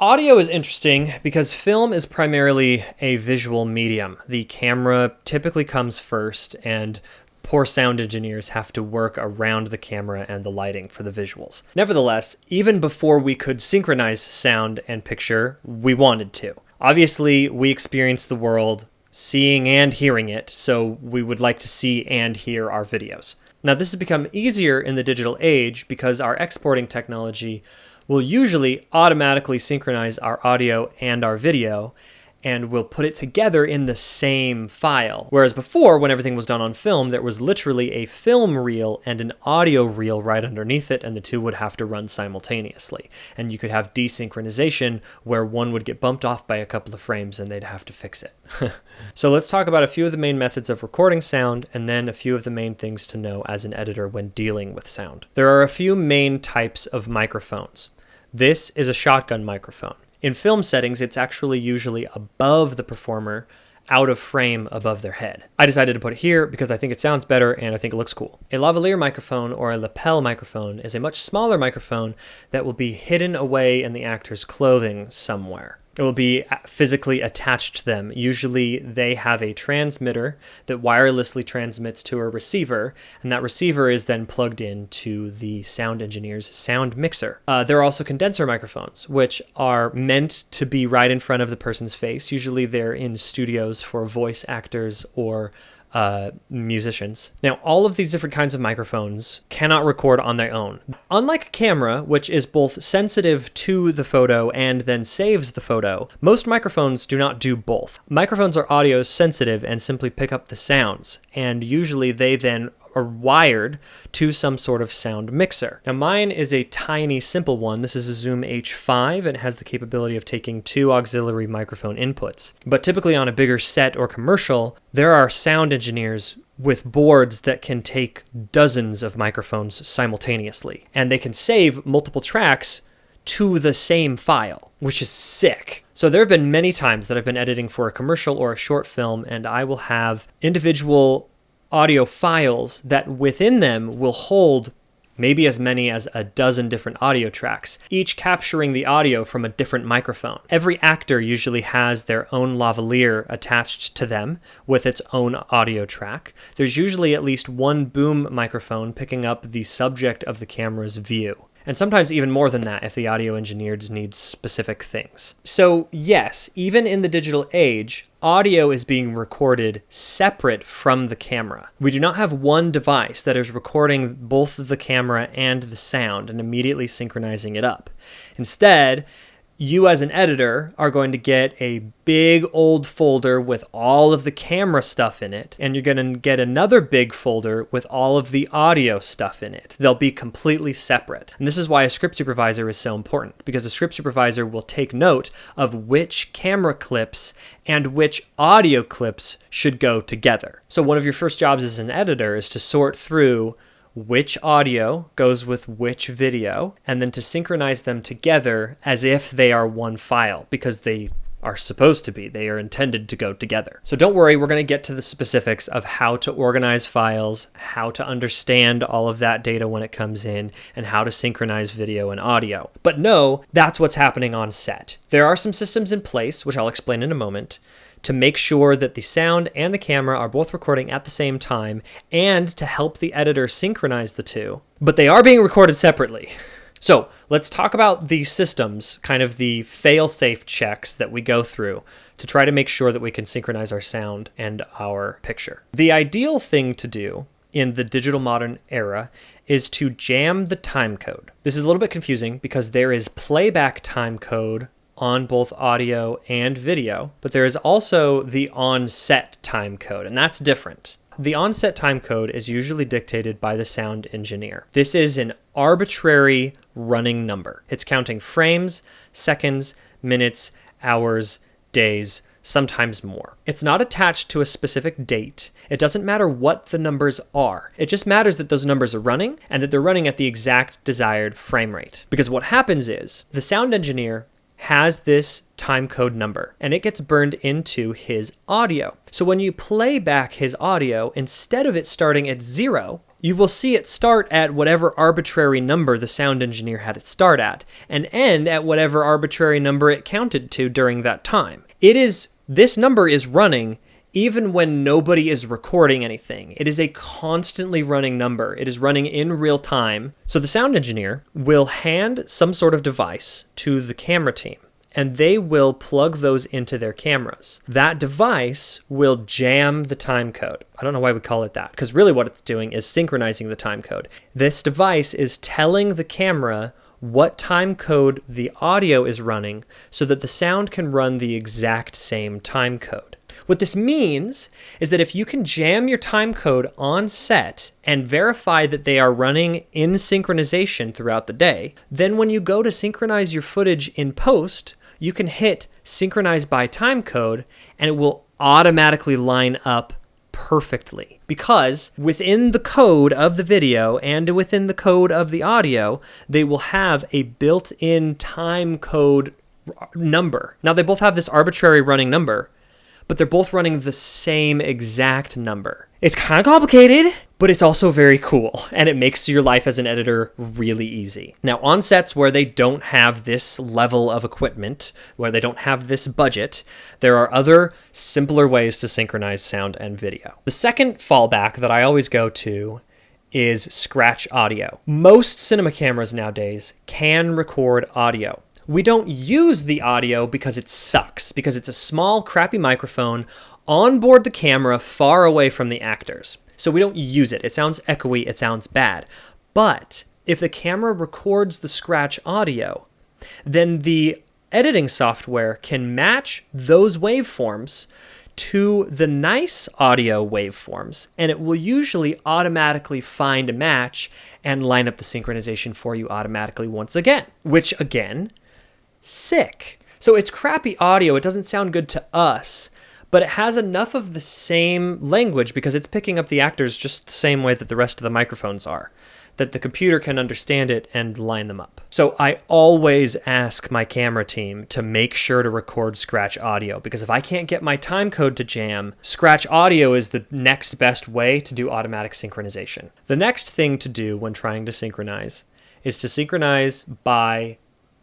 audio is interesting because film is primarily a visual medium. The camera typically comes first, and poor sound engineers have to work around the camera and the lighting for the visuals. Nevertheless, even before we could synchronize sound and picture, we wanted to. Obviously, we experience the world seeing and hearing it, so we would like to see and hear our videos. Now, this has become easier in the digital age because our exporting technology will usually automatically synchronize our audio and our video, and we'll put it together in the same file. Whereas before, when everything was done on film, there was literally a film reel and an audio reel right underneath it, and the two would have to run simultaneously. And you could have desynchronization where one would get bumped off by a couple of frames and they'd have to fix it. So let's talk about a few of the main methods of recording sound, and then a few of the main things to know as an editor when dealing with sound. There are a few main types of microphones. This is a shotgun microphone. In film settings, it's actually usually above the performer, out of frame above their head. I decided to put it here because I think it sounds better and I think it looks cool. A lavalier microphone or a lapel microphone is a much smaller microphone that will be hidden away in the actor's clothing somewhere. It will be physically attached to them. Usually they have a transmitter that wirelessly transmits to a receiver, and that receiver is then plugged into the sound engineer's sound mixer. There are also condenser microphones, which are meant to be right in front of the person's face. Usually they're in studios for voice actors or musicians. Now, all of these different kinds of microphones cannot record on their own. Unlike a camera, which is both sensitive to the photo and then saves the photo, most microphones do not do both. Microphones are audio sensitive and simply pick up the sounds, and usually they then are wired to some sort of sound mixer. Now, mine is a tiny, simple one. This is a Zoom H5 and it has the capability of taking 2 auxiliary microphone inputs. But typically on a bigger set or commercial, there are sound engineers with boards that can take dozens of microphones simultaneously, and they can save multiple tracks to the same file, which is sick. So there have been many times that I've been editing for a commercial or a short film, and I will have individual audio files that within them will hold maybe as many as a dozen different audio tracks, each capturing the audio from a different microphone. Every actor usually has their own lavalier attached to them with its own audio track. There's usually at least one boom microphone picking up the subject of the camera's view. And sometimes even more than that if the audio engineer needs specific things. So yes, even in the digital age, audio is being recorded separate from the camera. We do not have one device that is recording both the camera and the sound and immediately synchronizing it up. Instead, you as an editor are going to get a big old folder with all of the camera stuff in it, and you're going to get another big folder with all of the audio stuff in it. They'll be completely separate. And this is why a script supervisor is so important, because a script supervisor will take note of which camera clips and which audio clips should go together. So one of your first jobs as an editor is to sort through which audio goes with which video, and then to synchronize them together as if they are one file, because they are supposed to be. They are intended to go together. So don't worry, we're going to get to the specifics of how to organize files, how to understand all of that data when it comes in, and how to synchronize video and audio. But no, that's what's happening on set. There are some systems in place, which I'll explain in a moment, to make sure that the sound and the camera are both recording at the same time, and to help the editor synchronize the two. But they are being recorded separately. So let's talk about the systems, kind of the fail-safe checks that we go through to try to make sure that we can synchronize our sound and our picture. The ideal thing to do in the digital modern era is to jam the timecode. This is a little bit confusing because there is playback timecode on both audio and video, but there is also the on-set timecode, and that's different. The on-set timecode is usually dictated by the sound engineer. This is an arbitrary running number. It's counting frames, seconds, minutes, hours, days, sometimes more. It's not attached to a specific date. It doesn't matter what the numbers are. It just matters that those numbers are running and that they're running at the exact desired frame rate. Because what happens is the sound engineer has this time code number and it gets burned into his audio. So when you play back his audio, instead of it starting at 0, you will see it start at whatever arbitrary number the sound engineer had it start at, and end at whatever arbitrary number it counted to during that time. This number is running even when nobody is recording anything. It is a constantly running number. It is running in real time. So the sound engineer will hand some sort of device to the camera team, and they will plug those into their cameras. That device will jam the time code. I don't know why we call it that, because really what it's doing is synchronizing the time code. This device is telling the camera what time code the audio is running so that the sound can run the exact same time code. What this means is that if you can jam your time code on set and verify that they are running in synchronization throughout the day, then when you go to synchronize your footage in post, you can hit synchronize by time code and it will automatically line up perfectly. Because within the code of the video and within the code of the audio, they will have a built-in time code number. Now they both have this arbitrary running number, but they're both running the same exact number. It's kind of complicated, but it's also very cool, and it makes your life as an editor really easy. Now, on sets where they don't have this level of equipment, where they don't have this budget, there are other simpler ways to synchronize sound and video. The second fallback that I always go to is Scratch Audio. Most cinema cameras nowadays can record audio. We don't use the audio because it sucks, because it's a small, crappy microphone on board the camera far away from the actors. So we don't use it. It sounds echoey, it sounds bad. But if the camera records the Scratch Audio, then the editing software can match those waveforms to the nice audio waveforms, and it will usually automatically find a match and line up the synchronization for you automatically once again, which again, sick. So it's crappy audio, it doesn't sound good to us, but it has enough of the same language because it's picking up the actors just the same way that the rest of the microphones are, that the computer can understand it and line them up. So I always ask my camera team to make sure to record Scratch Audio, because if I can't get my time code to jam, Scratch Audio is the next best way to do automatic synchronization. The next thing to do when trying to synchronize is to synchronize by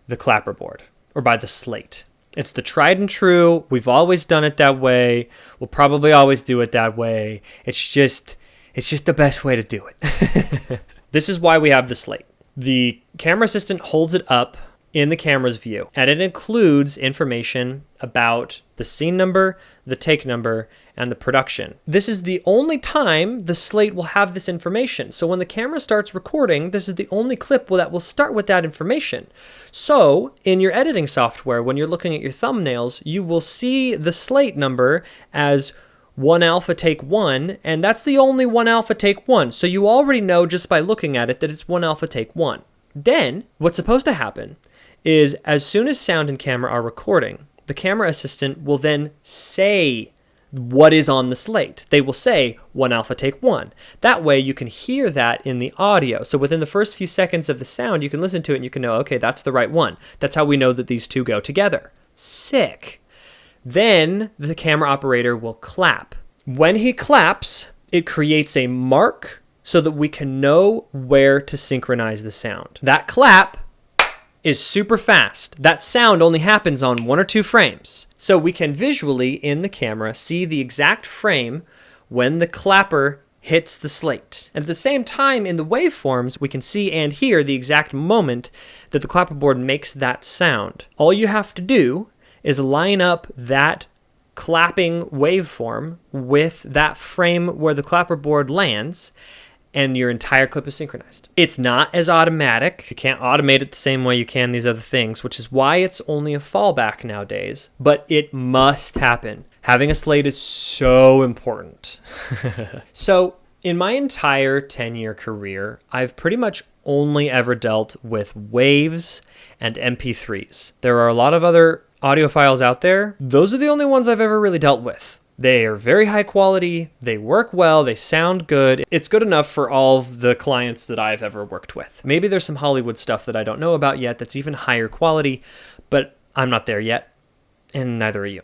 the clapperboard or by the slate. It's the tried and true. We've always done it that way. We'll probably always do it that way. It's just the best way to do it. This is why we have the slate. The camera assistant holds it up in the camera's view, and it includes information about the scene number, the take number, and the production. This is the only time the slate will have this information. So when the camera starts recording, this is the only clip that will start with that information. So in your editing software, when you're looking at your thumbnails, you will see the slate number as 1 alpha take 1, and that's the only 1 alpha take 1. So you already know just by looking at it that it's 1 alpha take 1. Then what's supposed to happen is as soon as sound and camera are recording, the camera assistant will then say what is on the slate. They will say 1 alpha take 1. That way you can hear that in the audio. So within the first few seconds of the sound, you can listen to it and you can know, okay, that's the right one. That's how we know that these two go together. Sick. Then the camera operator will clap. When he claps, it creates a mark so that we can know where to synchronize the sound. That clap is super fast. That sound only happens on 1 or 2 frames. So we can visually, in the camera, see the exact frame when the clapper hits the slate. And at the same time, in the waveforms, we can see and hear the exact moment that the clapperboard makes that sound. All you have to do is line up that clapping waveform with that frame where the clapperboard lands, and your entire clip is synchronized. It's not as automatic. You can't automate it the same way you can these other things, which is why it's only a fallback nowadays, but it must happen. Having a slate is so important. So in my entire 10-year career, I've pretty much only ever dealt with waves and MP3s. There are a lot of other audio files out there. Those are the only ones I've ever really dealt with. They are very high quality, they work well, they sound good. It's good enough for all of the clients that I've ever worked with. Maybe there's some Hollywood stuff that I don't know about yet that's even higher quality, but I'm not there yet, and neither are you.